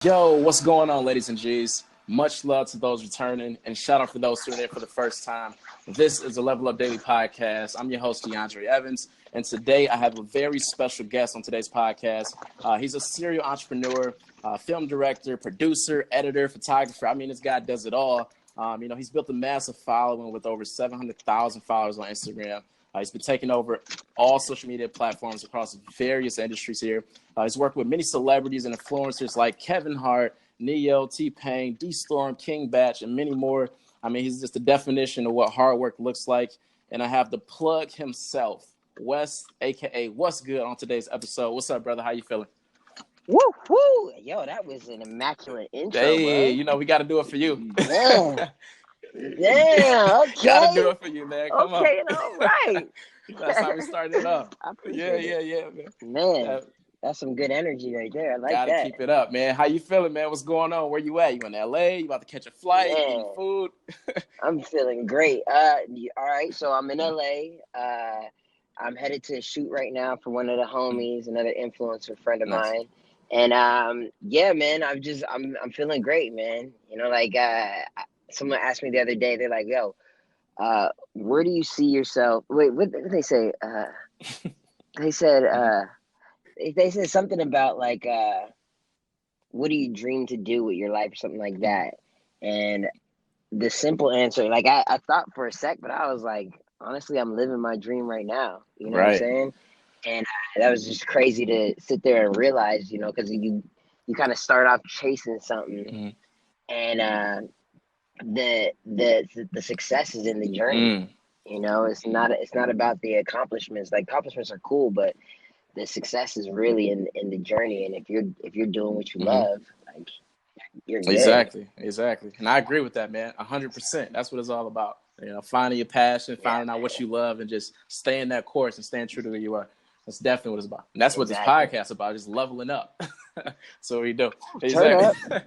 Yo, what's going on, ladies and G's? Much love to those returning, and shout out for those tuning in for the first time. This is the Level Up Daily Podcast. I'm your host, DeAndre Evans, and today I have a very special guest on today's podcast. He's a serial entrepreneur, film director, producer, editor, photographer. I mean, this guy does it all. He's built a massive following with over 700,000 followers on Instagram. He's been taking over all social media platforms across various industries here. He's worked with many celebrities and influencers like Kevin Hart, NeYo, T-Pain, Destorm, King Batch, and many more. I mean, he's just the definition of what hard work looks like. And I have the plug himself, Wes, a.k.a. Wuz Good, on today's episode. What's up, brother? How you feeling? Woo, woo. Yo, that was an immaculate intro, Hey, bro. we got to do it for you. Yeah. Yeah, okay. Got to do it for you, man. Come on. Okay, all right. That's how we started it up. I appreciate it. Yeah, man. Man, that's some good energy right there. I like Gotta that. keep it up, man. How you feeling, man? What's going on? Where you at? You in LA? You about to catch a flight? Man. Eating food? I'm feeling great. All right, so I'm in LA. I'm headed to a shoot right now for one of the homies, another influencer friend of mine. And yeah, man, I'm feeling great, man. Someone asked me the other day, they're like, yo, where do you see yourself? Wait, what did they say? They said something about like, what do you dream to do with your life or something like that? And the simple answer, like I thought for a sec, but I was like, honestly, I'm living my dream right now. You know what I'm saying? And that was just crazy to sit there and realize, because you kind of start off chasing something, and the success is in the journey. It's not about the accomplishments. Like, accomplishments are cool, but the success is really in the journey. And if you're doing what you love, like, you're good. Exactly. And I agree with that, man. 100%. That's what it's all about. Finding your passion, finding out what you love, and just staying that course and staying true to who you are. That's definitely what it's about. And that's what this podcast is about, just leveling up. So we do. Exactly.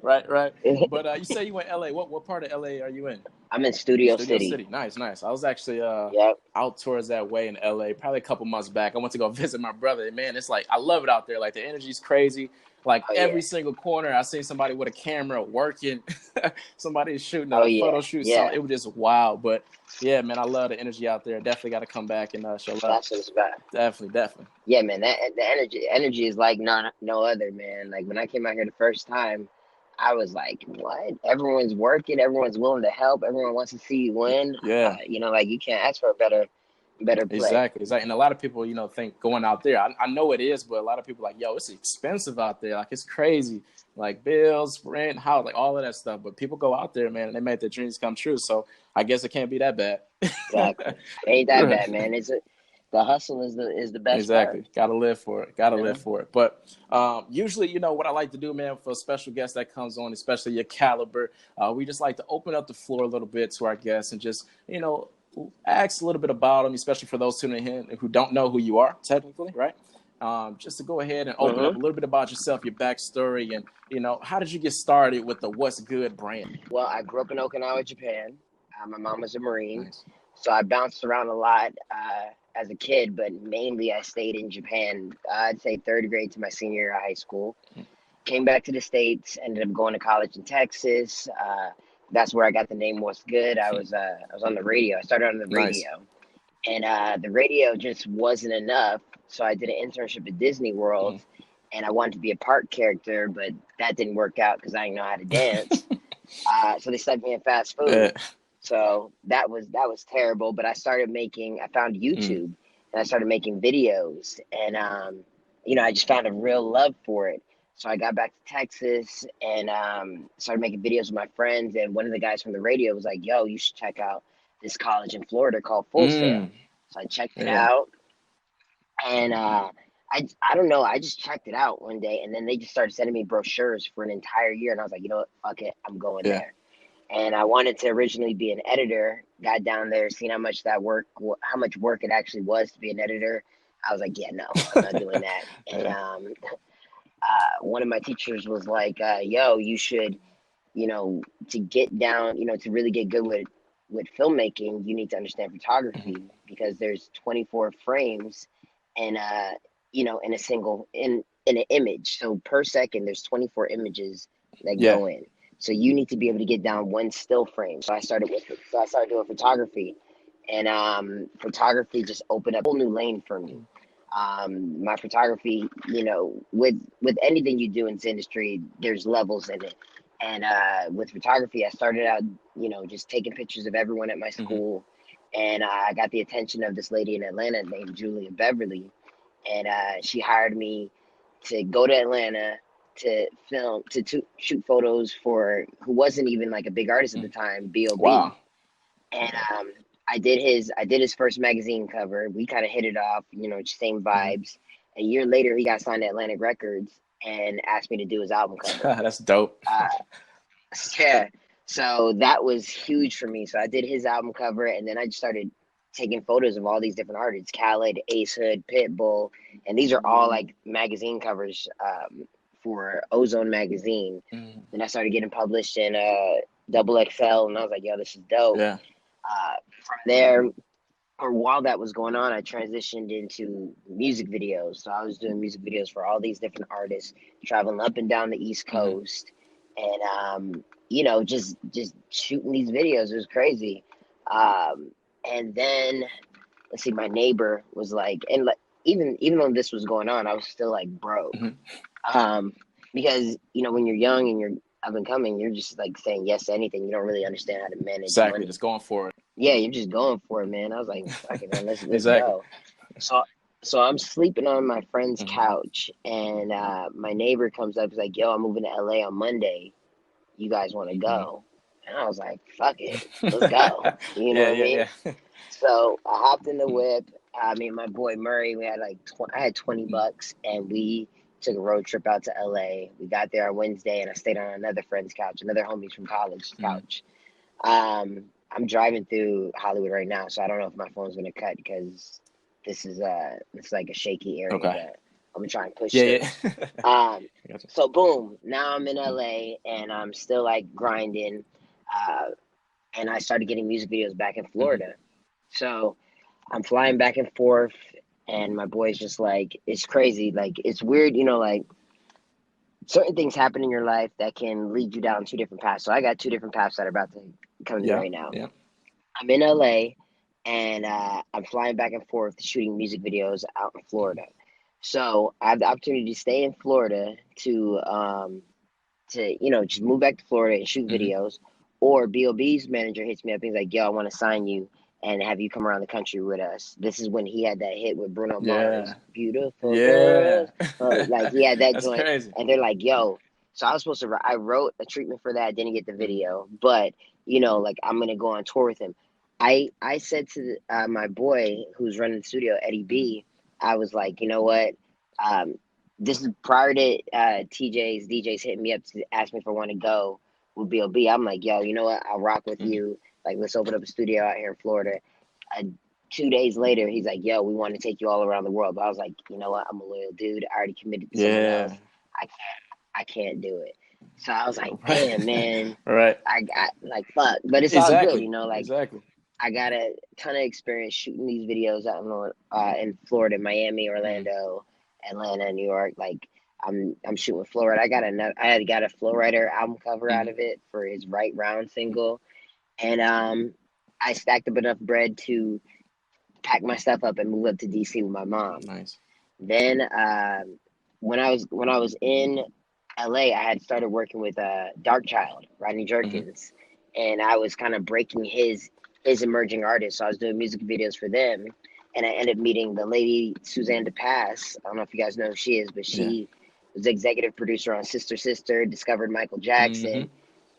Right. But you say you in LA. What part of LA are you in? I'm in Studio City. Nice. I was actually out towards that way in LA probably a couple months back. I went to go visit my brother. And man, it's like, I love it out there. Like, the energy's crazy. Like, every single corner, I seen somebody with a camera working. Somebody shooting a photo shoot. So it was just wild. But yeah, man, I love the energy out there. Definitely got to come back and show love. That's what it's about. Definitely. Yeah, man, the energy is like no other, man. Like, when I came out here the first time, I was like, what? Everyone's working. Everyone's willing to help. Everyone wants to see you win. Yeah. Like, you can't ask for a better play. Exactly. And a lot of people, think going out there, I know it is, but a lot of people like, yo, it's expensive out there. Like, it's crazy. Like, bills, rent, house, like all of that stuff. But people go out there, man, and they make their dreams come true. So I guess it can't be that bad. Exactly. It ain't that bad, man. The hustle is the best. Exactly. Part. Got to live for it. Live for it. But usually, what I like to do, man, for a special guest that comes on, especially your caliber, we just like to open up the floor a little bit to our guests and just, ask a little bit about them, especially for those tuning in who don't know who you are, technically, right? Just to go ahead and open up a little bit about yourself, your backstory, and, how did you get started with the Wuz Good brand? Well, I grew up in Okinawa, Japan. My mom was a Marine. Nice. So I bounced around a lot as a kid, but mainly I stayed in Japan. I'd say third grade to my senior year of high school. Came back to the States, ended up going to college in Texas. That's where I got the name Wuz Good. I was on the radio. I started on the radio. And the radio just wasn't enough. So I did an internship at Disney World, and I wanted to be a park character, but that didn't work out because I didn't know how to dance. So they stuck me in fast food. So that was terrible. But I found YouTube, and I started making videos, and I just found a real love for it. So I got back to Texas and started making videos with my friends. And one of the guys from the radio was like, yo, you should check out this college in Florida called Full Sail. So I checked it out. And I don't know, I just checked it out one day. And then they just started sending me brochures for an entire year. And I was like, you know what, fuck it, I'm going there. And I wanted to originally be an editor. Got down there, seen how much work it actually was to be an editor. I was like, yeah, no, I'm not doing that. And one of my teachers was like, yo, you should, to get down, to really get good with filmmaking, you need to understand photography because there's 24 frames and, in in an image. So per second, there's 24 images that Yeah. go in. So you need to be able to get down one still frame. So I started doing photography, and photography just opened up a whole new lane for me. My photography, with anything you do in this industry, there's levels in it. And with photography, I started out, just taking pictures of everyone at my school. And I got the attention of this lady in Atlanta named Julia Beverly. And she hired me to go to Atlanta to film, to shoot photos for who wasn't even like a big artist at the time, B.O.B. Wow. And I did his first magazine cover. We kind of hit it off, same vibes. A year later, he got signed to Atlantic Records and asked me to do his album cover. That's dope. Yeah, so that was huge for me. So I did his album cover, and then I just started taking photos of all these different artists: Khaled, Ace Hood, Pitbull, and these are all like magazine covers for Ozone magazine. And I started getting published in Double XL, and I was like, "Yo, this is dope." Yeah. From there, or while that was going on, I transitioned into music videos. So I was doing music videos for all these different artists, traveling up and down the East Coast, and just shooting these videos. It was crazy. And then let's see, my neighbor was like, and like, even though this was going on, I was still like broke. Because when you're young and you're up and coming, you're just like saying yes to anything. You don't really understand how to manage money. Just going for it. Yeah, you're just going for it, man. I was like, fuck it, man, let's Exactly. go. So I'm sleeping on my friend's couch, and my neighbor comes up. He's like, yo, I'm moving to LA on Monday. You guys want to go? And I was like, fuck it, let's go. You know what I mean? Yeah. So I hopped in the whip. Me and my boy Murray, we had like I had $20, and we took a road trip out to LA. We got there on Wednesday, and I stayed on another friend's couch, another homie's from college couch. I'm driving through Hollywood right now, so I don't know if my phone's gonna cut because this is it's like a shaky area. Okay. But I'm gonna try and push Yeah. Gotcha. So boom, now I'm in LA and I'm still like grinding, and I started getting music videos back in Florida. So I'm flying back and forth, and my boy's just like, it's crazy, like it's weird, like certain things happen in your life that can lead you down two different paths. So I got two different paths that are about to come to me right now. Yeah. I'm in LA, and I'm flying back and forth shooting music videos out in Florida. So I have the opportunity to stay in Florida to just move back to Florida and shoot videos. Or B.O.B.'s manager hits me up. He's like, yo, I want to sign you and have you come around the country with us. This is when he had that hit with Bruno Mars. Beautiful girls. Like he had that joint. Crazy. And they're like, yo. So I was supposed to, I wrote a treatment for that. Didn't get the video. But, like I'm going to go on tour with him. I said to my boy who's running the studio, Eddie B, I was like, you know what? This is prior to DJs hitting me up to ask me if I want to go with B.O.B. I'm like, yo, you know what? I'll rock with you. Like, let's open up a studio out here in Florida. 2 days later, he's like, yo, we want to take you all around the world. But I was like, you know what? I'm a loyal dude. I already committed to someone else. I can't do it. So I was like, damn, man. Right. I got like, fuck. But it's all good, Exactly. I got a ton of experience shooting these videos out in Florida, Miami, Orlando, Atlanta, New York. Like I'm shooting Florida. I had got a Flow Rider album cover out of it for his Right Round single, and I stacked up enough bread to pack my stuff up and move up to DC with my mom. Nice. Then when I was in LA, I had started working with Dark Child, Rodney Jerkins, and I was kind of breaking his emerging artists. So I was doing music videos for them, and I ended up meeting the lady Suzanne DePass. I don't know if you guys know who she is, but she was the executive producer on Sister Sister, discovered Michael Jackson.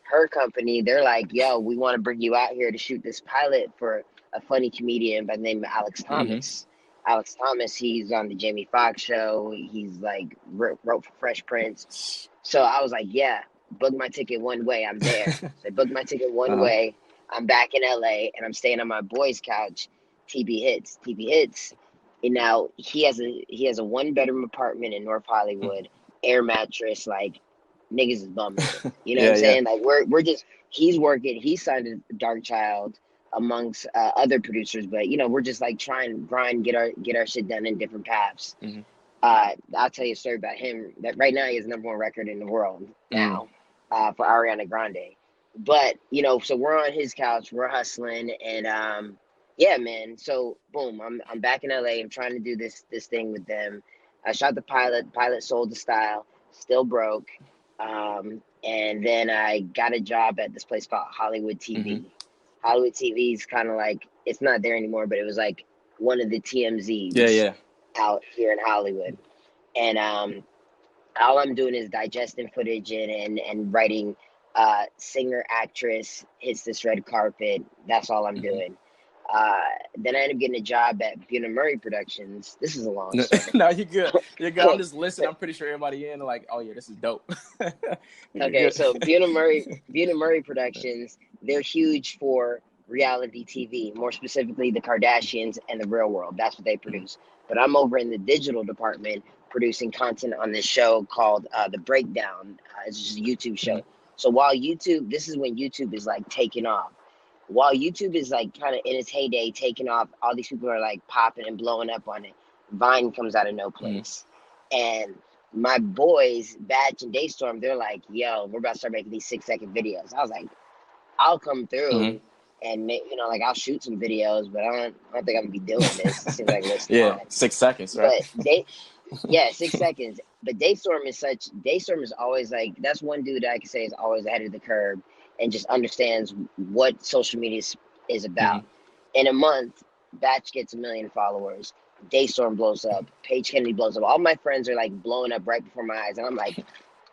Her company, they're like, yo, we want to bring you out here to shoot this pilot for a funny comedian by the name of Alex Thomas. Alex Thomas, he's on the Jamie Foxx show. He's like wrote for Fresh Prince. So I was like, yeah, book my ticket one way. I'm there. So I booked my ticket one way. I'm back in LA, and I'm staying on my boy's couch. TB Hits. And now he has a 1-bedroom apartment in North Hollywood, air mattress, like niggas is bumming. You know what I'm saying? Like we're just, he's working. He signed a Dark Child amongst other producers, but we're just like trying to grind, get our shit done in different paths. I'll tell you a story about him. That right now he has the #1 record in the world now, for Ariana Grande. But so we're on his couch, we're hustling, and yeah, man. So boom, I'm back in LA. I'm trying to do this thing with them. I shot the pilot. Pilot sold the style. Still broke. And then I got a job at this place called Hollywood TV. Hollywood TV is kind of like, it's not there anymore, but it was like one of the TMZs out here in Hollywood. And all I'm doing is digesting footage and writing singer, actress, hits this red carpet. That's all I'm doing. Then I ended up getting a job at Buna Murray Productions. This is a long story. No, you're good. You're good. I'm just listening. I'm pretty sure everybody in like, oh yeah, this is dope. Okay, so Buna Murray Productions, they're huge for reality TV, more specifically the Kardashians and the Real World. That's what they produce. But I'm over in the digital department producing content on this show called The Breakdown. It's just a YouTube show. So while YouTube, this is when YouTube is like taking off. While YouTube is like kind of in its heyday, taking off, all these people are like popping and blowing up on it. Vine comes out of no place. And my boys, Batch and Destorm, they're like, yo, we're about to start making these 6-second videos. I was like, I'll come through and make, like I'll shoot some videos, but I don't think I'm gonna be doing this. It seems like this time. 6 seconds, right? But 6 seconds. But Destorm is always like, that's one dude that I can say is always ahead of the curve and just understands what social media is about. In a month, Batch gets 1 million followers. Destorm blows up. Paige Kennedy blows up. All my friends are like blowing up right before my eyes, and I'm like,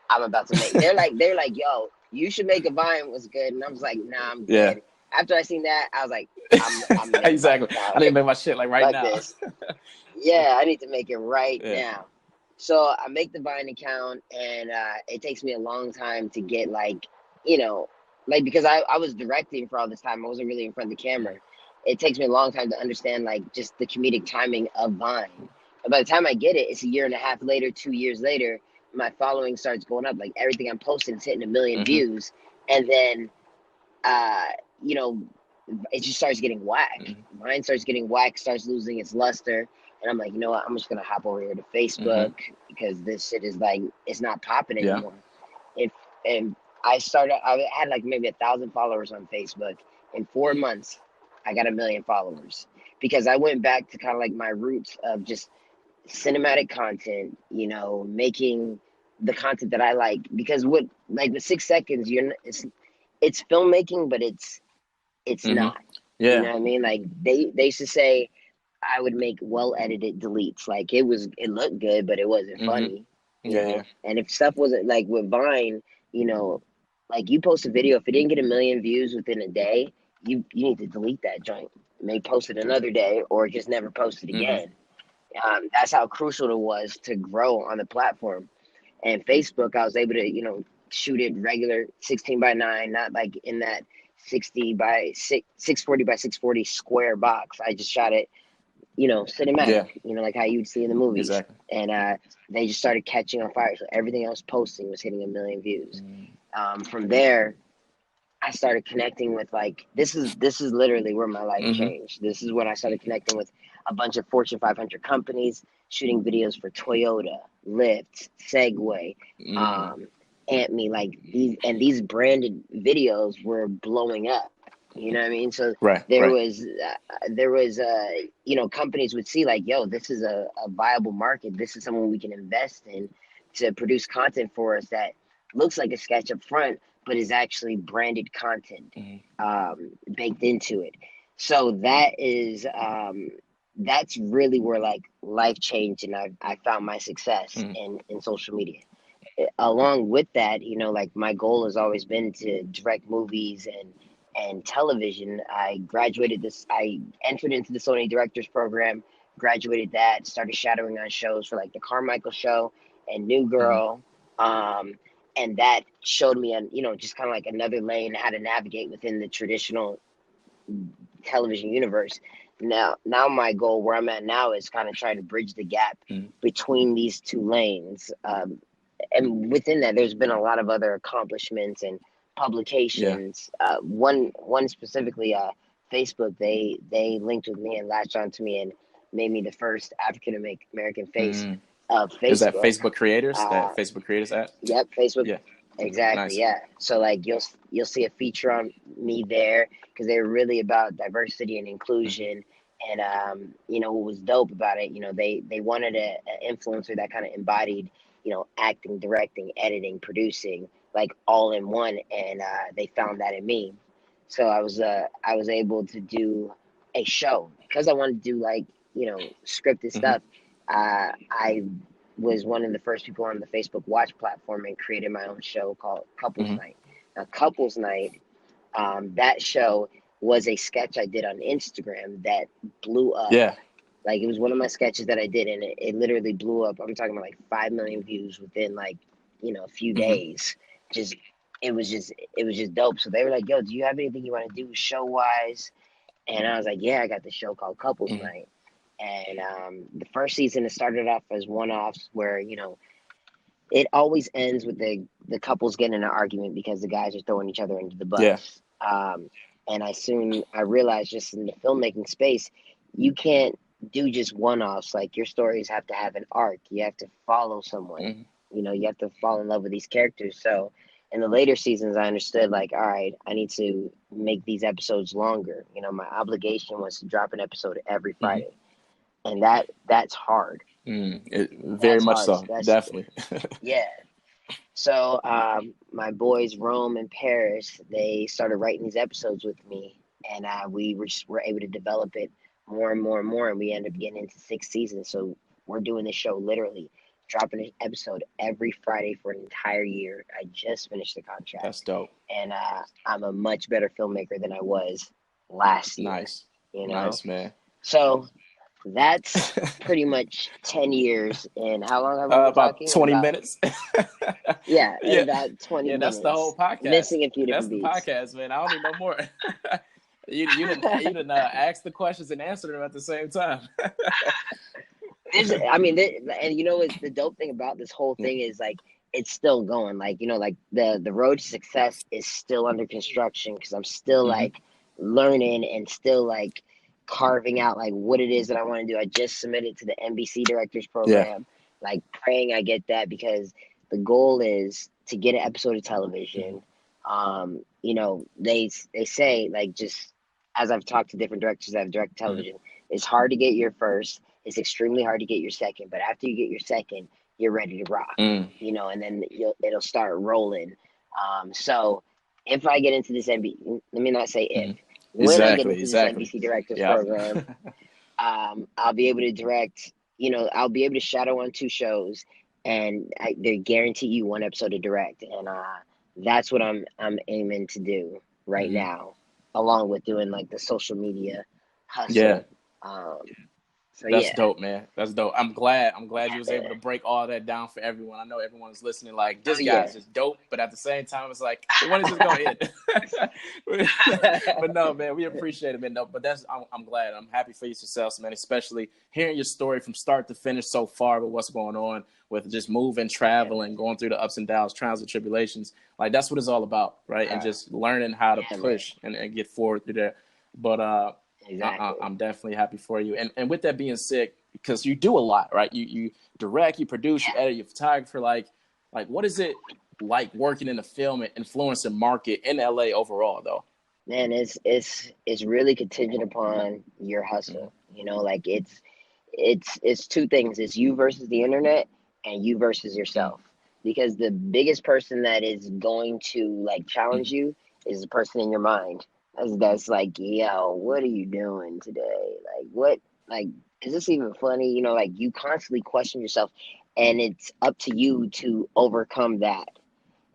I'm about to make. They're like, yo, you should make a Vine. Was good, and I was like, nah, I'm good. Yeah. After I seen that, I was like, I'm exactly. I need to make my shit like right now. Yeah, I need to make it right now. So I make the Vine account, and it takes me a long time to get because I was directing for all this time. I wasn't really in front of the camera. It takes me a long time to understand like just the comedic timing of Vine. But by the time I get it, it's 1.5 years later, 2 years later, my following starts going up. Like everything I'm posting is hitting 1 million views. And then, it just starts getting whack. Mine starts getting whack, starts losing its luster. And I'm like, you know what? I'm just going to hop over here to Facebook because this shit is like, it's not popping anymore. And I had like maybe 1,000 followers on Facebook. In 4 months, I got 1 million followers because I went back to kind of like my roots of just cinematic content, making the content that I like. Because with 6 seconds, it's filmmaking, but it's not. Yeah. You know what I mean? Like they used to say I would make well edited deletes. Like it looked good, but it wasn't funny. Yeah. And if stuff wasn't like with Vine, like you post a video, if it didn't get 1 million views within a day, you need to delete that joint. Maybe post it another day or just never post it again. That's how crucial it was to grow on the platform. And Facebook, I was able to, shoot it regular 16:9, not like in that 640 by 640 square box. I just shot it, cinematic, like how you'd see in the movies. Exactly. And they just started catching on fire. So everything I was posting was hitting 1 million views. From there, I started connecting with this is literally where my life changed. This is when I started connecting with a bunch of Fortune 500 companies, shooting videos for Toyota, Lyft, Segway, Antme, these branded videos were blowing up. You know what I mean? So there was companies would see like, yo, this is a viable market. This is someone we can invest in to produce content for us that looks like a sketch up front, but is actually branded content baked into it. So that is that's really where like life changed, and I found my success in social media. Along with that, like my goal has always been to direct movies and television. I entered into the Sony Directors Program, graduated that, started shadowing on shows for like the Carmichael Show and New Girl. And that showed me, just kind of like another lane, how to navigate within the traditional television universe. Now my goal where I'm at now is kind of trying to bridge the gap between these two lanes. And within that, there's been a lot of other accomplishments and publications. One specifically, Facebook, they linked with me and latched onto me and made me the first African American face Is that Facebook. Facebook Creators? Uh, That Facebook Creators app? Yep, Facebook. Yeah, Exactly, nice. yeah. So like you'll see a feature on me there because they're really about diversity and Mm-hmm. inclusion. And what was dope about it, they wanted an influencer that kind of embodied, acting, directing, editing, producing, like all in one. And they found that in me. So I was able to do a show because I wanted to do like scripted Mm-hmm. stuff. I was one of the first people on the Facebook Watch platform and created my own show called Couples Mm-hmm. Night. Now, Couples Night, that show was a sketch I did on Instagram that blew up. Yeah. Like it was one of my sketches that I did, and it literally blew up. I'm talking about like 5 million views within like a few Mm-hmm. days. Just it was just dope. So they were like, "Yo, do you have anything you want to do show wise?" And I was like, "Yeah, I got the show called Couples Mm-hmm. Night." And the first season, it started off as one-offs where it always ends with the couples getting in an argument because the guys are throwing each other into the Yeah. bus. And I realized just in the filmmaking space, you can't do just one-offs. Like your stories have to have an arc. You have to follow someone. Mm-hmm. You have to fall in love with these characters. So in the later seasons, I understood like, all right, I need to make these episodes longer. My obligation was to drop an episode every Mm-hmm. Friday, and that's hard. Very That's much hard, so. especially Definitely. yeah. So my boys Rome and Paris, they started writing these episodes with me, and were able to develop it more and more and more, and we ended up getting into 6 seasons. So we're doing this show literally dropping an episode every Friday for an entire year. I just finished the contract, That's dope. and I'm a much better filmmaker than I was last year. Nice. You know, Nice, man. so that's pretty much 10 years. And how long have we been About talking? In 20 about minutes. Yeah, in Yeah. about 20 Yeah, that's the whole minutes. podcast. Missing a few That's different the beats. podcast, man. I don't need no more. You didn't ask the questions and answer them at the same time. And what the dope thing about this whole thing is like it's still going. Like like the road to success is still under construction because I'm still Hmm. like learning and still like carving out like what it is that I want to do. I just submitted to the NBC Directors Yeah. Program, like praying I get that because the goal is to get an episode of Hmm. television. They say like just as I've talked to different directors that have direct Hmm. television, it's hard to get your first. It's extremely hard to get your second, but after you get your second, you're ready to rock. Mm. And then it'll start rolling. So if I get into this NBC, let me not say if, Hmm. when I get Exactly. into this Exactly. NBC Directors Yep. Program, I'll be able to direct. I'll be able to shadow on 2 shows, and they guarantee you one episode to direct, and that's what I'm aiming to do right Hmm. now, along with doing like the social media Yeah. hustle. Um, so That's yeah, dope, man. That's dope. I'm glad. I'm glad you was able to break all that down for everyone. I know everyone is listening. Like oh this yeah, guy's just dope, but at the same time, it's like when is this gonna end? But no, man, we appreciate it, man. No, but I'm glad. I'm happy for your success, man. Especially hearing your story from start to finish so far with what's going on with just moving, yeah, traveling, man. going through the ups and downs, trials and tribulations. Like that's what it's all about, right? And Uh, just learning how to yeah, man. push and get forward through there. But Exactly. I'm definitely happy for you. And with that being said, because you do a lot, right? You direct, you produce, you Yeah, edit, you photographer. Like what is it like working in the film and influencing market in LA overall, though? man. It's really contingent upon your Mm-hmm. hustle. Like it's two things. It's you versus the internet and you versus yourself. Because the biggest person that is going to like challenge Mm-hmm. you is the person in your mind. That's like, yo, what are you doing today? Like what like is this even funny? Like you constantly question yourself and it's up to you to overcome that.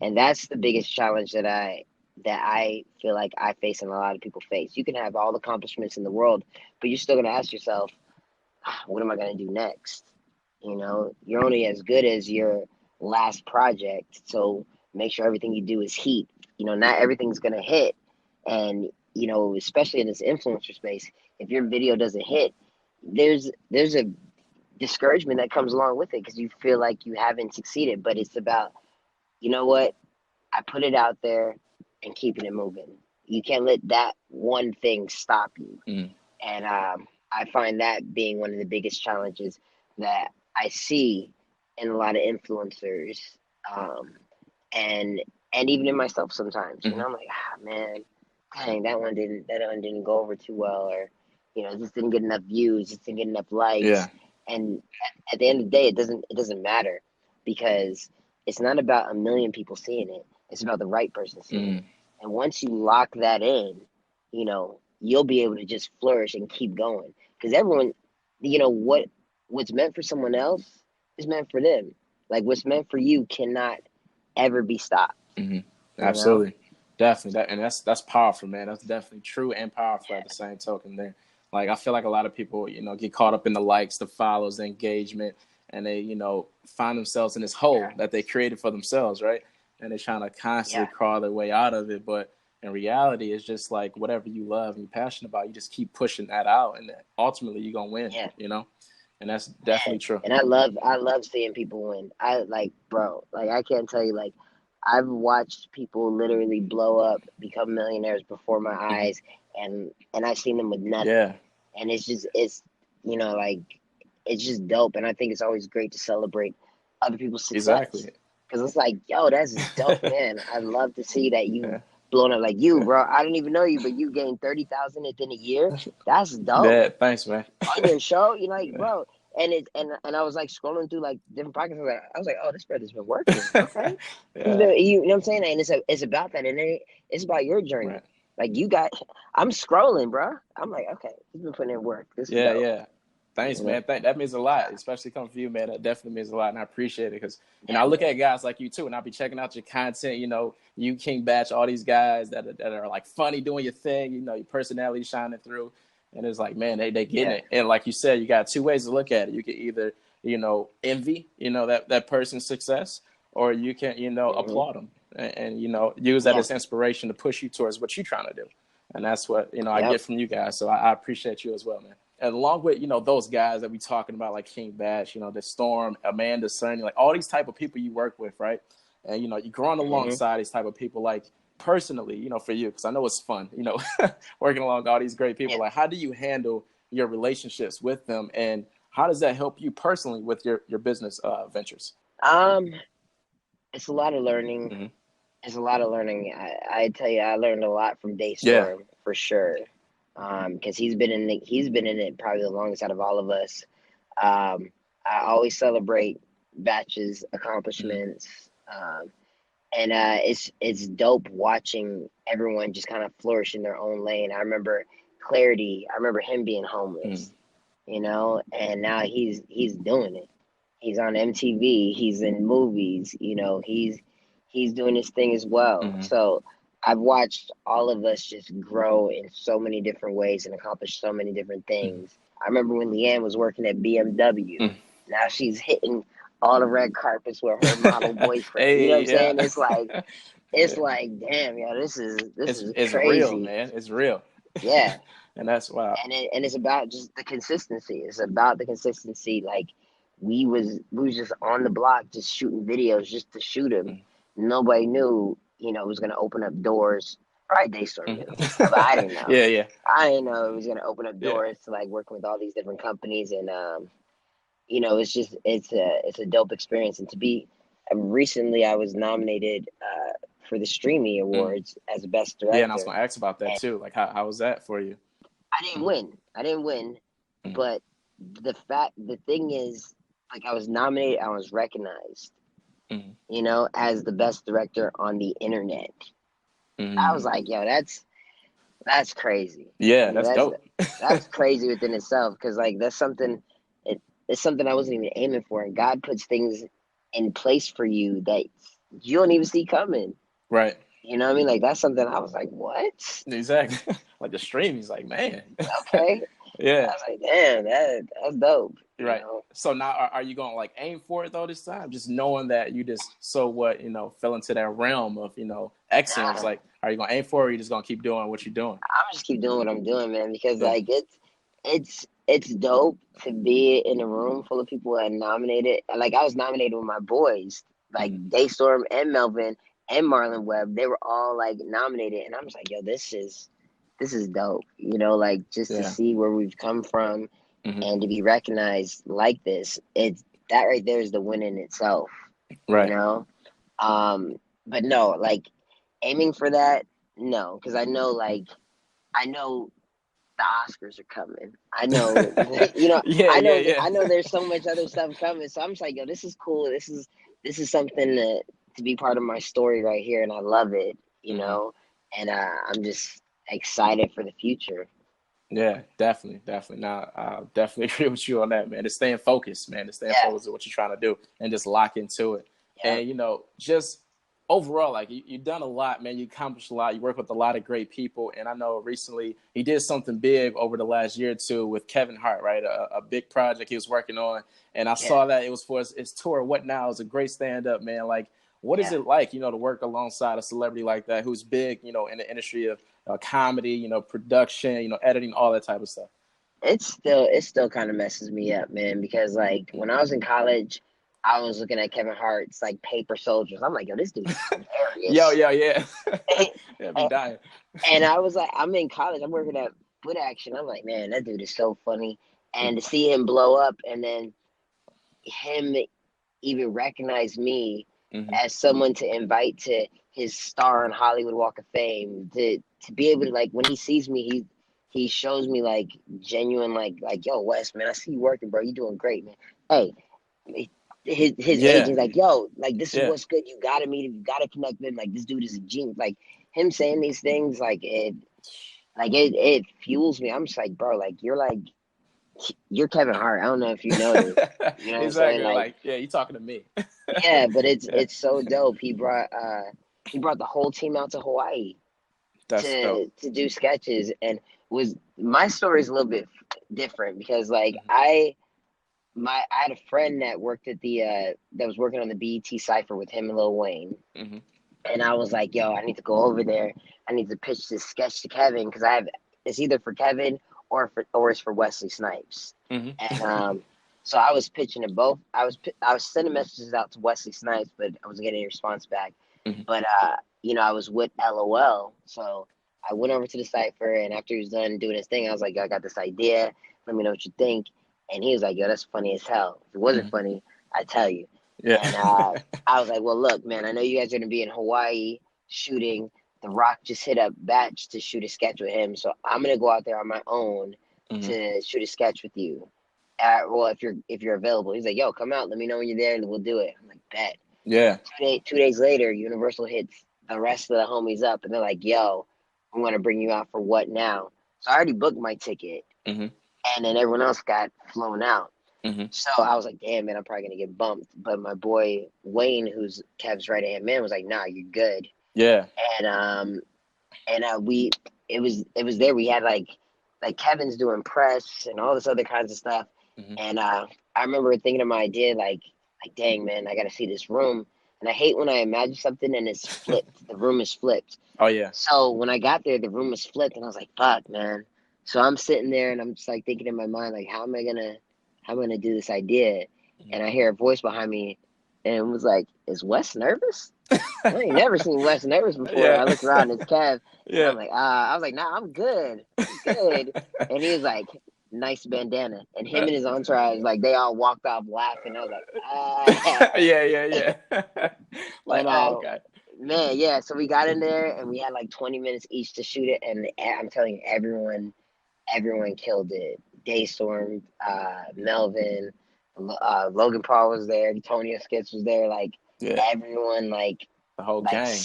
And that's the biggest challenge that I feel like I face and a lot of people face. You can have all the accomplishments in the world, but you're still gonna ask yourself, what am I gonna do next? You're only as good as your last project. So make sure everything you do is heat. Not everything's gonna hit. And especially in this influencer space, if your video doesn't hit, there's a discouragement that comes along with it because you feel like you haven't succeeded. But it's about, what? I put it out there and keeping it moving. You can't let that one thing stop you. Mm-hmm. And I find that being one of the biggest challenges that I see in a lot of influencers, um, and even in myself sometimes. You Hmm. know, I'm like, man, dang, that one didn't go over too well, or this didn't get enough views, this didn't get enough Yeah. likes. And at the end of the day, it doesn't matter, because it's not about a million people seeing it. It's about the right person seeing it. Mm. And once you lock that in, you'll be able to just flourish and keep going. Because everyone, what's meant for someone else is meant for them. Like, what's meant for you cannot ever be stopped. Hmm. You know? Absolutely. Definitely. That's powerful, man. That's definitely true and powerful at the same token there. Like, I feel like a lot of people, get caught up in the likes, the follows, the engagement, and they, find themselves in this hole that they created for themselves, right? And they're trying to constantly Yeah, crawl their way out of it. But in reality, it's just like whatever you love and you're passionate about, you just keep pushing that out, and ultimately you're gonna win, yeah. And that's definitely true. And I love seeing people win. I like, bro, like I can't tell you, like I've watched people literally blow up, become millionaires before my Hmm. eyes, and I've seen them with nothing. Yeah, And like it's just dope. And I think it's always great to celebrate other people's success, exactly. because it's like, yo, that's dope, man. I love to see that you Yeah. blown up, like you, bro. I didn't even know you, but you gained 30,000 within a year. That's dope. Yeah, thanks, man. On your show, you're like, bro. And I was like scrolling through like different podcasts. I was like, oh, this brother's been working. Okay, Yeah, you know what I'm saying? And it's about that, and it's about your journey. right. Like I'm scrolling, bro. I'm like, okay, he's been putting in work. This is Yeah, dope. yeah. Thanks, You know? man. That means a lot, especially coming from you, man. That definitely means a lot, and I appreciate it because, Yeah, I look man. at guys like you too, and I'll be checking out your content. You King Batch, all these guys that are like funny doing your thing. Your personality shining through, and it's like, man, they getting Yeah. it. And like you said, you got two ways to look at it. You can either envy that person's success, or you can Hmm. applaud them and use that Yeah. as inspiration to push you towards what you're trying to do. And that's what I Yep. get from you guys. So I appreciate you as well, man. And along with those guys that we talking about, like King Bash, Destorm, Amanda Sonny, like all these type of people you work with, right? And you're growing Hmm. alongside these type of people, like personally, for you, because I know it's fun, working along all these great people. Yeah. Like, how do you handle your relationships with them, and how does that help you personally with your business ventures? Um, it's a lot of learning. Hmm. It's a lot of learning. I tell you, I learned a lot from Yeah. Daystorm for sure. Because he's been in it probably the longest out of all of us. I always celebrate Batch's Hmm. accomplishments, and it's dope watching everyone just kind of flourish in their own lane. I remember Clarity. I remember him being Hmm. homeless, and now he's doing it. He's on MTV. He's in movies. He's doing his thing as well. Hmm. So I've watched all of us just grow in so many different ways and accomplish so many different Hmm. things. I remember when Leanne was working at BMW. Now she's hitting all the red carpets with her model boyfriend. You know what Hey, I'm saying? yeah. It's like, damn, yo, this it's is it's real, crazy. man. It's real. Yeah. And that's why. And it's about just the consistency. It's about the consistency. Like we was just on the block just shooting videos just to shoot them. Nobody knew, it was gonna open up doors. Right, Daystorm knew, but I didn't know. Yeah, yeah, I didn't know it was gonna open up yeah. doors to like working with all these different companies, and it's a dope experience. And to be recently, I was nominated for the Streamy Mm. Awards as best Yeah, and I was director, gonna ask about that and too. Like, how was that for you? I didn't Mm. win. I didn't win, Mm. but the thing is, like, I was nominated, I was recognized, Mm. as the best director on the internet. I was Mm. like, yo, that's crazy. Yeah, You know, that's that's dope. that's crazy within itself, because like that's something. It's something I wasn't even aiming for, and God puts things in place for you that you don't even see coming. Right. You know what I mean? Like that's something I was like, what? Exactly. Like the stream, he's like, man. Okay. I Yeah. was like, damn, that's dope. Right. So now, are you gonna like aim for it though this time? Just knowing that you just fell into that realm of excellence. Nah, Like, are you gonna aim for it, or are you just gonna keep doing what you're doing? I'm just keep doing what I'm doing, man, because Yeah. like it's dope to be in a room full of people that are nominated. Like I was nominated with my boys, like Hmm. Daystorm and Melvin and Marlon Webb. They were all like nominated, and I'm just like, yo, this is dope. Like just to Yeah. see where we've come from Hmm. and to be recognized like this. that right there is the win in itself, you Right. know. But no, like aiming for that, no, because I know the Oscars are coming. I know, Yeah, yeah, yeah. I know there's so much other stuff coming. So I'm just like, yo, this is cool. This is something to be part of my story right here, and I love it, Hmm. And I'm just excited for the future. Yeah, definitely, definitely. Now, I definitely agree with you on that, man. To staying focused, man. To staying Yeah, focused on what you're trying to do and just lock into it. yeah, And just overall, like you've done a lot, man. You accomplished a lot. You work with a lot of great people. And I know recently he did something big over the last year or two with Kevin Hart, right? A big project he was working on. And I yeah, saw that it was for his tour. What Now? It's a great stand up, man. Like, what is yeah. it like, to work alongside a celebrity like that who's big, in the industry of comedy, production, editing, all that type of stuff. It still kind of messes me up, man, because like when I was in college, I was looking at Kevin Hart's like Paper Soldiers. I'm like, yo, this dude is Yo, hilarious. yo, yeah. Yeah, be dying. And I was like, I'm in college, I'm working at Foot Action. I'm like, man, that dude is so funny. And to see him blow up and then him even recognize me Hmm. as someone to invite to his star on Hollywood Walk of Fame, to be able to like when he sees me, he shows me like genuine like yo Wes, man, I see you working, bro. You doing great, man. Hey, his Yeah, agent's like, yo, like this is yeah. what's good. You gotta meet him, you gotta connect with him. Like this dude is a genius. Like him saying these things, it fuels me. I'm just like, bro, you're Kevin Hart. I don't know if you noticed. You know what I'm saying? Exactly. Like, Like, yeah, you talking to me. yeah, but Yeah, it's so dope. He brought the whole team out to Hawaii that's dope. to do sketches, and was my story is a little bit different because like Hmm. I had a friend that worked at the that was working on the BET cipher with him and Lil Wayne, Hmm. and I was like, yo, I need to go over there. I need to pitch this sketch to Kevin because I have it's either for Kevin or it's for Wesley Snipes. Hmm. And so I was pitching to both. I was sending messages out to Wesley Snipes, but I wasn't getting a response back. Hmm. But I was with LOL, so I went over to the cipher, and after he was done doing his thing, I was like, I got this idea. Let me know what you think. And he was like, yo, that's funny as hell. If it wasn't Hmm. funny, I'd tell you. Yeah. And I was like, well, look, man, I know you guys are gonna be in Hawaii shooting. The Rock just hit up Batch to shoot a sketch with him, so I'm gonna go out there on my own Hmm. to shoot a sketch with you. Well, if you're available, he's like, yo, come out. Let me know when you're there, and we'll do it. I'm like, bet. Yeah. 2 days later, Universal hits the rest of the homies up, and they're like, yo, I'm gonna bring you out for what now? So I already booked my ticket, Hmm. and then everyone else got flown out. Hmm. So I was like, damn, man, I'm probably gonna get bumped. But my boy Wayne, who's Kev's right hand man, was like, nah, you're good. Yeah. And we it was there. We had like Kevin's doing press and all this other kinds of stuff. Hmm. And I remember thinking of my idea like dang man, I gotta see this room. And I hate when I imagine something and it's flipped. The room is flipped. Oh yeah. So when I got there, the room was flipped, and I was like, "Fuck, man!" So I'm sitting there, and I'm just like thinking in my mind, like, how am I gonna do this idea? Hmm. And I hear a voice behind me, and it was like, "Is Wes nervous?" I ain't never seen Wes nervous before. Yeah. I look around, it's Kev, and Yeah. I was like, "Nah, I'm good, I'm good." And he was like, "Nice bandana," and him and his entourage, like, they all walked off laughing. I was like, ah. Yeah, yeah, yeah. Like, And oh, okay. man, yeah. So we got in there and we had like 20 minutes each to shoot it, and I'm telling you, everyone killed it. Destorm, Melvin, Logan Paul was there. Antonio Skits was there. Like Yeah. everyone, The whole like gang.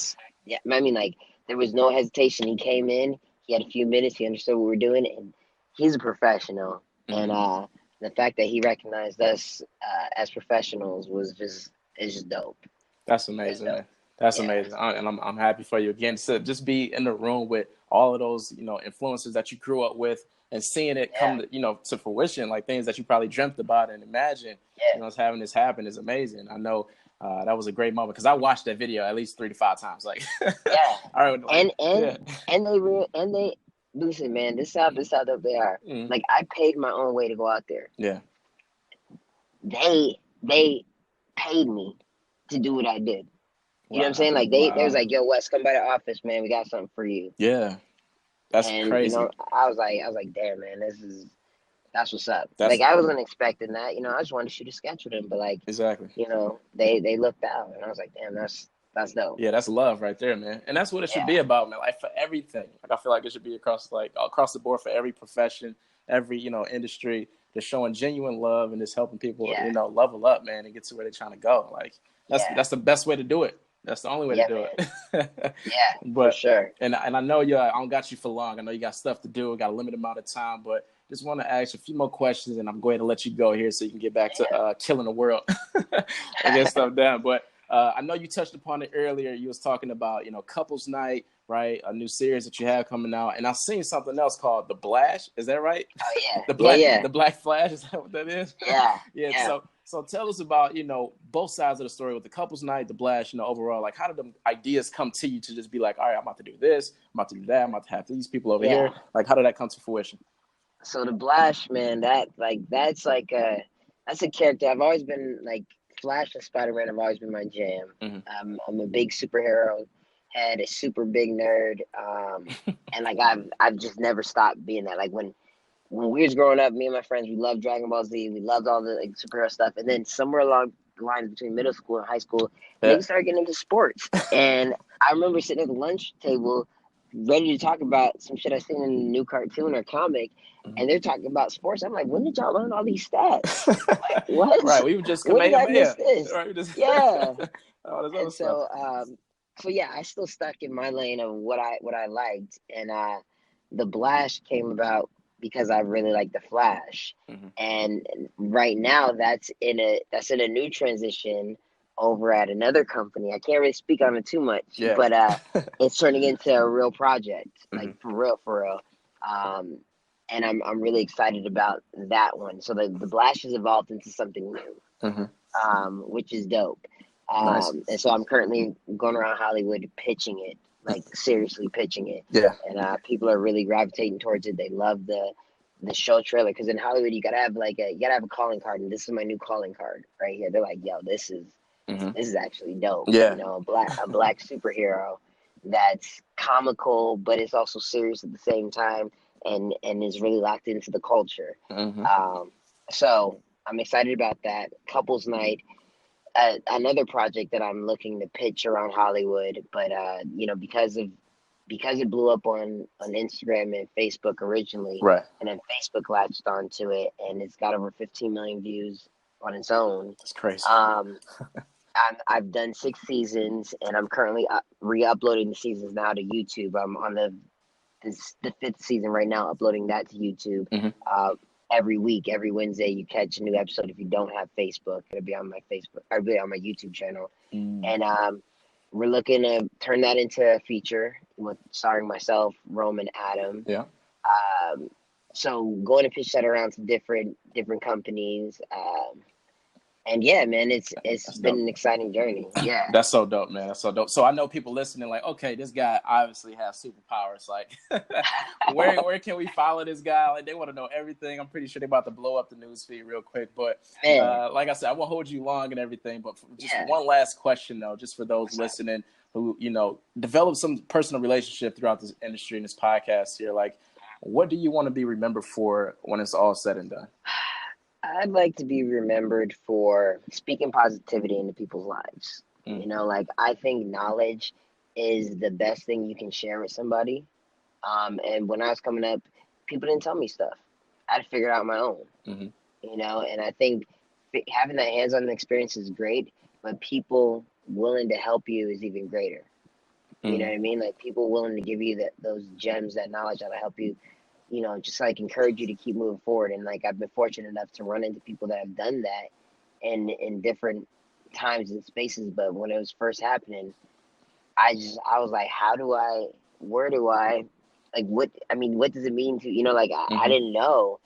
yeah. I mean, like there was no hesitation. He came in. He had a few minutes. He understood what we were doing, and he's a professional. And Hmm. the fact that he recognized us as professionals was just is just dope. That's It's amazing, dope. man. That's Yeah. amazing, and I'm happy for you again to just be in the room with all of those influences that you grew up with and seeing it Yeah. come to to fruition, like things that you probably dreamt about and imagined. Yeah. Us having this happen is amazing. I know that was a great moment because I watched that video at least 3 to 5 times. Like, Yeah, I would like, yeah, and they listen, man. This how dope they are. mm, Like I paid my own way to go out there. yeah, They paid me to do what I did. You know what I'm saying? wow, Like they was wow, like, yo, Wes, come by the office, man. We got something for you. yeah, that's And crazy. I was like, damn, man, That's what's up. That's Like I wasn't expecting that. I just wanted to shoot a sketch with him, but like, exactly. they looked out, and I was like, damn, that's dope. Yeah, that's love right there, man. And that's what it should be Yeah, about, man. Like for everything. Like I feel like it should be across the board for every profession, every, industry. Just showing genuine love and just helping people, yeah, level up, man, and get to where they're trying to go. Like yeah, that's the best way to do it. That's the only way to yeah, do man. it. Yeah, for But sure. and I know I don't got you for long. I know you got stuff to do, got a limited amount of time, but just want to ask you a few more questions, and I'm going to let you go here so you can get back to killing the world and get stuff done. But I know you touched upon it earlier. You was talking about couples night, right? A new series that you have coming out, and I've seen something else called the Blash. Is that right? Oh yeah, the yeah, black yeah, the Black Flash. Is that what that is? yeah, Yeah. yeah. So tell us about both sides of the story with the couples night, the Blash. Overall, like how did the ideas come to you to just be like, all right, I'm about to do this, I'm about to do that, I'm about to have these people over Yeah. here. Like how did that come to fruition? So the Blash, man, that's a character. I've always been like Flash and Spider-Man have always been my jam. Mm-hmm. I'm a big superhero head, a super big nerd, and like I've just never stopped being that. Like when we was growing up, me and my friends, we loved Dragon Ball Z, we loved all the like superhero stuff, and then somewhere along the lines between middle school and high school, Yeah. niggas started getting into sports, and I remember sitting at the lunch table ready to talk about some shit I seen in a new cartoon or comic, and they're talking about sports. I'm like, when did y'all learn all these stats? Like, what? Right. We were just When did I miss Kamehameha. this? Right. We just Yeah. all this other And stuff. so yeah, I still stuck in my lane of what I liked, and the Blash came about because I really like the Flash, Mm-hmm. and right now that's in a new transition over at another company. I can't really speak on it too much, Yeah. but it's turning into a real project, like Mm-hmm. for real. Um, and I'm really excited about that one. So the Blash has evolved into something new, Mm-hmm. which is dope. Nice. And so I'm currently going around Hollywood pitching it, like seriously pitching it. Yeah. And people are really gravitating towards it. They love the show trailer because in Hollywood you gotta have a calling card, and this is my new calling card right here. They're like, yo, this Mm-hmm. is actually dope. Yeah. A black superhero that's comical, but it's also serious at the same time, and is really locked into the culture. Mm-hmm. So I'm excited about that. Couples night. Another project that I'm looking to pitch around Hollywood, but because it blew up on Instagram and Facebook originally, Right. and then Facebook latched onto it, and it's got over 15 million views on its own. That's crazy. I've done 6 seasons, and I'm currently re-uploading the seasons now to YouTube. I'm on the 5th season right now, uploading that to YouTube. Mm-hmm. Every week, every Wednesday, you catch a new episode. If you don't have Facebook, it'll be on my Facebook, or be on my YouTube channel. And we're looking to turn that into a feature with starring myself, Roman, Adam. Yeah. So going to pitch that around to different companies. And yeah, man, it's been an exciting journey. Yeah. That's so dope, man. That's so dope. So I know people listening like, okay, this guy obviously has superpowers. Like, where can we follow this guy? Like, they want to know everything. I'm pretty sure they're about to blow up the news feed real quick. But like I said, I won't hold you long and everything. But just one last question, though, just for those listening who, develop some personal relationship throughout this industry and this podcast here. Like, what do you want to be remembered for when it's all said and done? I'd like to be remembered for speaking positivity into people's lives. Like I think knowledge is the best thing you can share with somebody. And when I was coming up, people didn't tell me stuff. I had to figure it out on my own. Mm-hmm. And I think having that hands-on experience is great, but people willing to help you is even greater. You know what I mean? Like people willing to give you those gems, that knowledge that'll help you, just like encourage you to keep moving forward. And like I've been fortunate enough to run into people that have done that in different times and spaces. But when it was first happening, I was like, where do I, like, what does it mean to, I didn't know.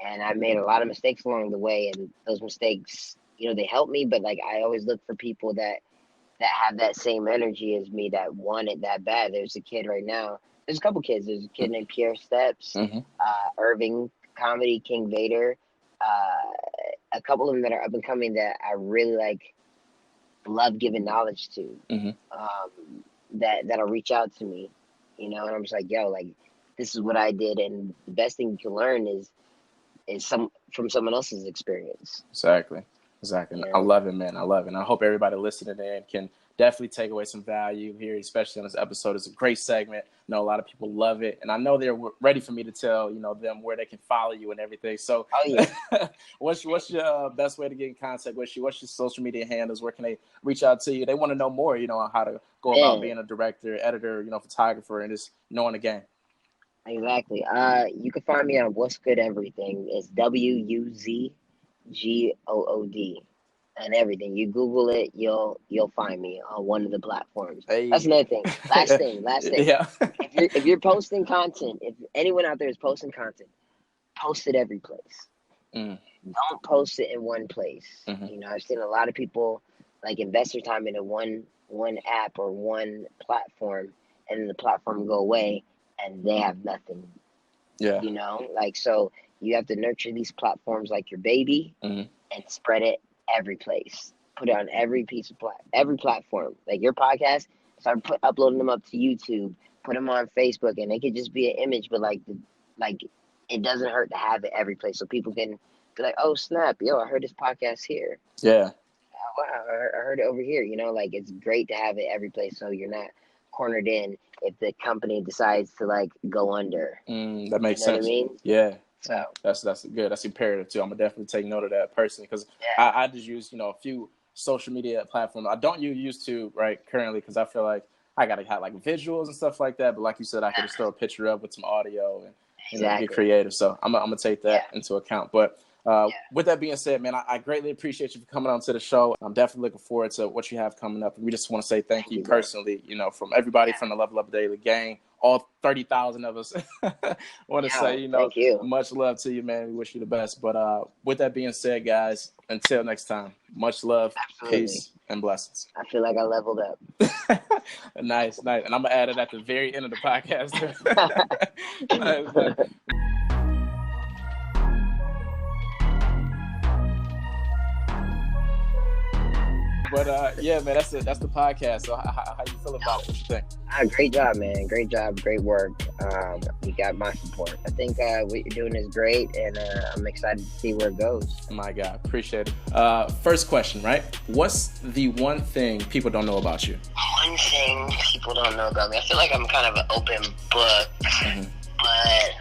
And I made a lot of mistakes along the way. And those mistakes, they helped me. But like, I always look for people that have that same energy as me, that want it that bad. There's a kid right now. There's a couple kids. There's a kid named Pierre Steps, Irving Comedy, King Vader, a couple of them that are up and coming that I really love giving knowledge to, that'll reach out to me, and I'm just like, yo, like, this is what I did. And the best thing you can learn is is from someone else's experience. Exactly. Yeah. I love it, man. I love it. And I hope everybody listening in can definitely take away some value here, especially on this episode. It's a great segment. I know a lot of people love it, and I know they're ready for me to tell them where they can follow you and everything. So, what's your best way to get in contact with you? What's your social media handles? Where can they reach out to you? They want to know more, on how to go about being a director, editor, photographer, and just knowing the game. Exactly. You can find me on Wuz Good everything. It's WUZGOOD and everything. You Google it, you'll find me on one of the platforms. Hey. That's another thing. Last thing. Yeah. if you're posting content, if anyone out there is posting content, post it every place. Don't post it in one place. I've seen a lot of people invest their time into one app or one platform, and then the platform go away and they have nothing. Yeah. So you have to nurture these platforms like your baby and spread it every place. Put it on every piece of every platform. Like your podcast, start uploading them up to YouTube. Put them on Facebook, and it could just be an image, but it doesn't hurt to have it every place, so people can be like, "Oh snap, yo, I heard this podcast here." Yeah. Oh, wow, I heard it over here. It's great to have it every place, so you're not cornered in if the company decides to go under. That makes sense. What I mean? Yeah. So that's good. That's imperative too. I'm gonna definitely take note of that personally, because I just use a few social media platforms. I don't use YouTube right currently because I feel like I gotta have visuals and stuff like that. But like you said, I could just throw a picture up with some audio and get creative. So I'm gonna take that into account. But with that being said, man, I greatly appreciate you for coming on to the show. I'm definitely looking forward to what you have coming up. And we just want to say thank you personally, from everybody from the Level Up Daily gang, all 30,000 of us. Want to say, thank you. Much love to you, man. We wish you the best. But with that being said, guys, until next time, much love, peace, and blessings. I feel like I leveled up. Nice. And I'm going to add it at the very end of the podcast. Nice. But yeah, man, that's the podcast. So how you feel about it? What you think? Great job, man. Great job. Great work. You got my support. I think what you're doing is great, and I'm excited to see where it goes. My God, appreciate it. First question, right? What's the one thing people don't know about you? One thing people don't know about me. I feel like I'm kind of an open book, but I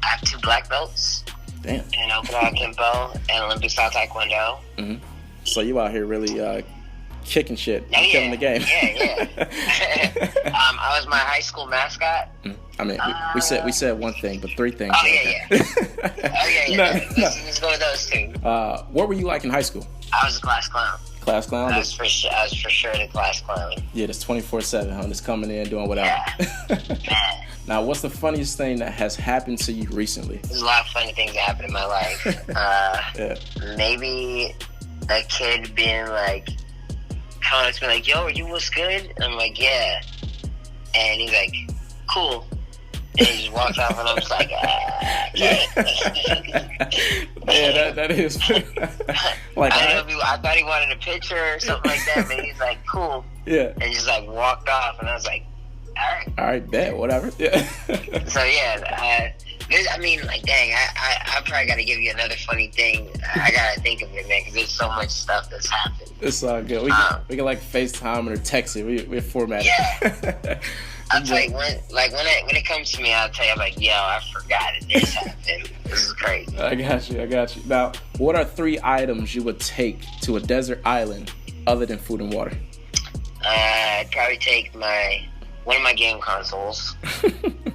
have 2 black belts. Damn. In Okinawa Kempo and Olympic style Taekwondo. So you out here really kicking shit, killing the game. Yeah. I was my high school mascot. I mean, we said one thing, but 3 things. Oh yeah. Let's go with those 2. What were you like in high school? I was a class clown. Class clown? I was for sure the class clown. Yeah, that's 24/7, huh? Just coming in, doing whatever. Yeah. Now, what's the funniest thing that has happened to you recently? There's a lot of funny things that happened in my life. Maybe a kid being coming up to me yo, are you Wuz Good? And I'm like, yeah. And he's like, cool. And he just walks off, and I'm just like, okay. Yeah, that is. I thought he wanted a picture or something like that, but he's like, cool. Yeah. And just walked off, and I was like, all right, bet, whatever. Yeah. So yeah, dang, I probably got to give you another funny thing. I got to think of it, man, because there's so much stuff that's happened. It's all good. We can FaceTime or text it. We're formatted. Yeah. I'll tell you, when it comes to me, I'll tell you, I'm like, yo, I forgot it. This happened. This is crazy. I got you. Now, what are 3 items you would take to a desert island other than food and water? I'd probably take one of my game consoles.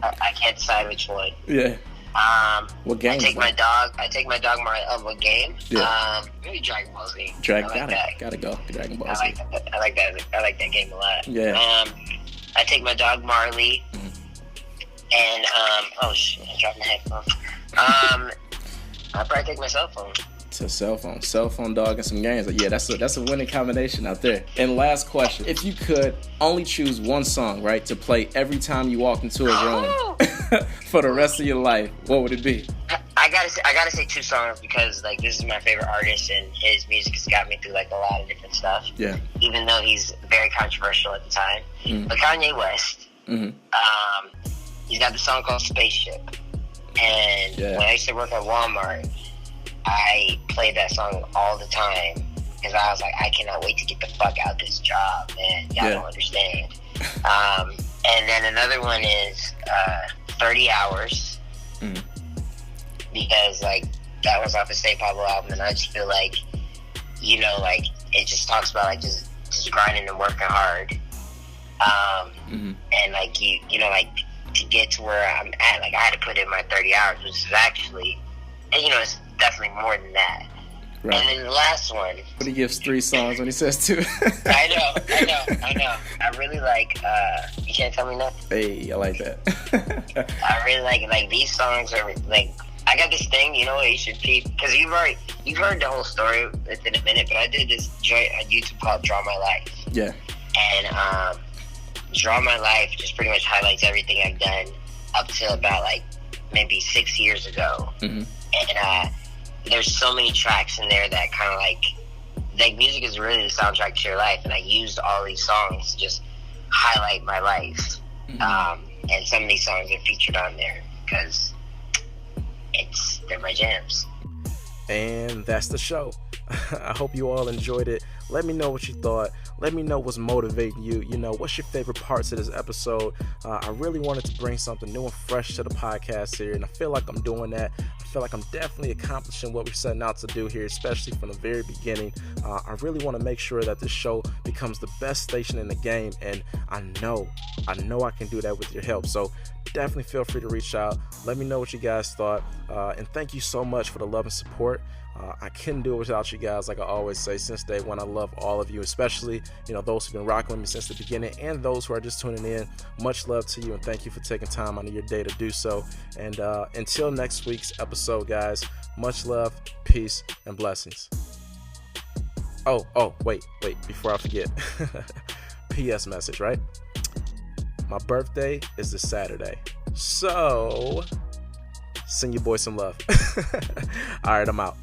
I can't decide which one. Yeah. What game? I take my dog Marley. What game? Yeah. Maybe Dragon Ball Z. Gotta go. Dragon Ball Z. I like that game a lot. Yeah. I take my dog Marley. And oh shit, I dropped my headphone. I'll probably take my cell phone. To cell phone dog, and some games. Yeah, that's a winning combination out there. And last question: if you could only choose one song, right, to play every time you walk into a room for the rest of your life, what would it be? I gotta say 2 songs because this is my favorite artist, and his music has got me through a lot of different stuff. Yeah. Even though he's very controversial at the time, but Kanye West. He's got the song called Spaceship, and when I used to work at Walmart. I played that song all the time because I was like, I cannot wait to get the fuck out this job, man. Y'all don't understand. And then another one is 30 Hours. Because, like, that was off the Stay Pablo album, and I just feel like, you know, like, it just talks about, like, just grinding and working hard. And, like, you know, like, to get to where I'm at, like, I had to put in my 30 hours, which is actually, and, you know, it's definitely more than that. Right. And then the last one. But he gives 3 songs when he says 2. I know. I really like, You Can't Tell Me Nothing. Hey, I like that. I really like, these songs are, like, I got this thing, you know what you should peep, because you've heard the whole story within a minute, but I did this joint on YouTube called Draw My Life. Yeah. And, Draw My Life just pretty much highlights everything I've done up to about, like, maybe 6 years ago. And, there's so many tracks in there that kind of like music is really the soundtrack to your life, and I used all these songs to just highlight my life. And some of these songs are featured on there because they're my jams. And that's the show. I hope you all enjoyed it. Let me know what you thought. Let me know what's motivating you. You know, what's your favorite parts of this episode? I really wanted to bring something new and fresh to the podcast here, and I feel like I'm doing that. I feel like I'm definitely accomplishing what we're setting out to do here, especially from the very beginning. I really want to make sure that this show becomes the best station in the game, and I know I can do that with your help. So definitely feel free to reach out. Let me know what you guys thought, and thank you so much for the love and support. I couldn't do it without you guys, like I always say, since day one. I love all of you, especially, you know, those who've been rocking with me since the beginning, and those who are just tuning in. Much love to you, and thank you for taking time out of your day to do so. And until next week's episode, guys, much love, peace, and blessings. Oh, wait, before I forget. PS message, right? My birthday is this Saturday, so send your boy some love. All right, I'm out.